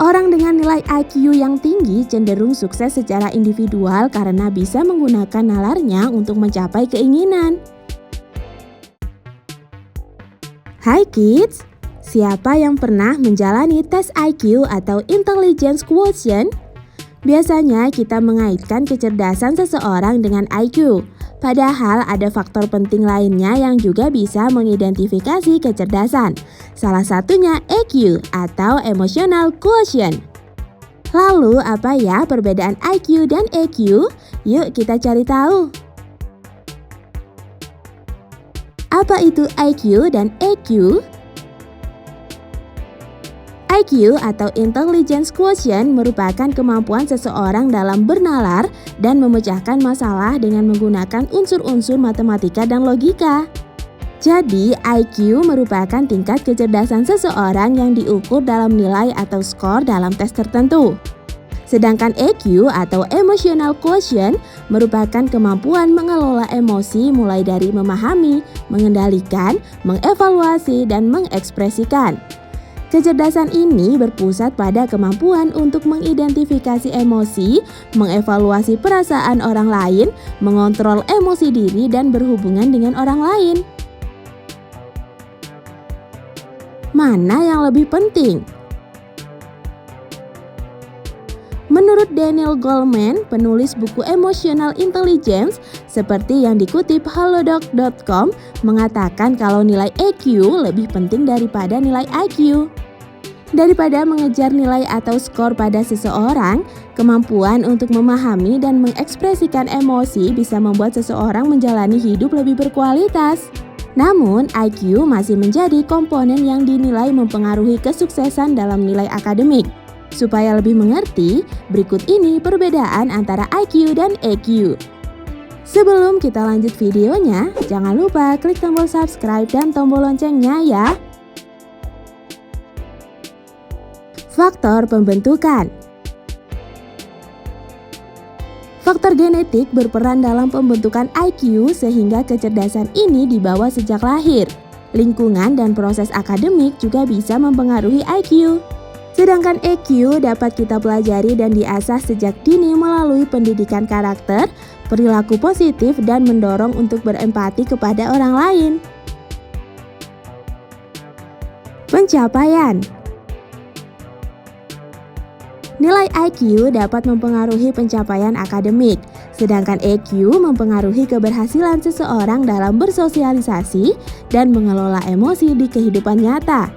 Orang dengan nilai IQ yang tinggi cenderung sukses secara individual karena bisa menggunakan nalarnya untuk mencapai keinginan. Hai kids, siapa yang pernah menjalani tes IQ atau Intelligence Quotient? Biasanya kita mengaitkan kecerdasan seseorang dengan IQ, padahal ada faktor penting lainnya yang juga bisa mengidentifikasi kecerdasan. Salah satunya EQ atau Emotional Quotient. Lalu apa ya perbedaan IQ dan EQ? Yuk kita cari tahu. Apa itu IQ dan EQ? IQ atau Intelligence Quotient merupakan kemampuan seseorang dalam bernalar dan memecahkan masalah dengan menggunakan unsur-unsur matematika dan logika. Jadi, IQ merupakan tingkat kecerdasan seseorang yang diukur dalam nilai atau skor dalam tes tertentu. Sedangkan EQ atau Emotional Quotient merupakan kemampuan mengelola emosi mulai dari memahami, mengendalikan, mengevaluasi, dan mengekspresikan. Kecerdasan ini berpusat pada kemampuan untuk mengidentifikasi emosi, mengevaluasi perasaan orang lain, mengontrol emosi diri, dan berhubungan dengan orang lain. Mana yang lebih penting? Menurut Daniel Goleman, penulis buku Emotional Intelligence, seperti yang dikutip halodoc.com, mengatakan kalau nilai EQ lebih penting daripada nilai IQ. Daripada mengejar nilai atau skor pada seseorang, kemampuan untuk memahami dan mengekspresikan emosi bisa membuat seseorang menjalani hidup lebih berkualitas. Namun, IQ masih menjadi komponen yang dinilai mempengaruhi kesuksesan dalam nilai akademik. Supaya lebih mengerti, berikut ini perbedaan antara IQ dan EQ. Sebelum kita lanjut videonya, jangan lupa klik tombol subscribe dan tombol loncengnya ya. Faktor pembentukan. Faktor genetik berperan dalam pembentukan IQ sehingga kecerdasan ini dibawa sejak lahir. Lingkungan dan proses akademik juga bisa mempengaruhi IQ. Sedangkan EQ dapat kita pelajari dan diasah sejak dini melalui pendidikan karakter, perilaku positif, dan mendorong untuk berempati kepada orang lain. Pencapaian. Nilai IQ dapat mempengaruhi pencapaian akademik, sedangkan EQ mempengaruhi keberhasilan seseorang dalam bersosialisasi dan mengelola emosi di kehidupan nyata.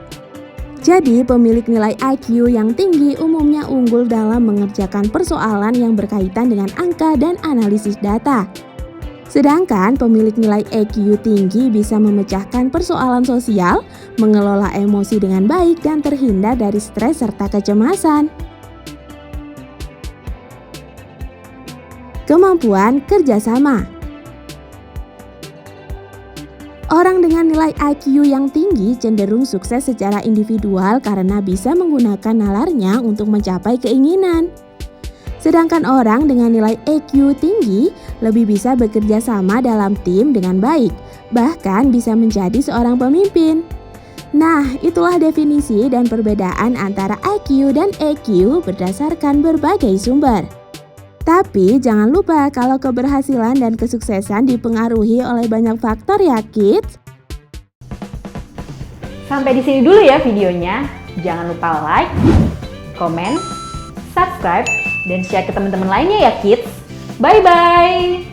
Jadi, pemilik nilai IQ yang tinggi umumnya unggul dalam mengerjakan persoalan yang berkaitan dengan angka dan analisis data. Sedangkan pemilik nilai EQ tinggi bisa memecahkan persoalan sosial, mengelola emosi dengan baik, dan terhindar dari stres serta kecemasan. Kemampuan kerjasama. Orang dengan nilai IQ yang tinggi cenderung sukses secara individual karena bisa menggunakan nalarnya untuk mencapai keinginan. Sedangkan orang dengan nilai EQ tinggi lebih bisa bekerja sama dalam tim dengan baik, bahkan bisa menjadi seorang pemimpin. Nah, itulah definisi dan perbedaan antara IQ dan EQ berdasarkan berbagai sumber. Tapi jangan lupa kalau keberhasilan dan kesuksesan dipengaruhi oleh banyak faktor ya kids. Sampai di sini dulu ya videonya. Jangan lupa like, komen, subscribe, dan share ke teman-teman lainnya ya kids. Bye-bye!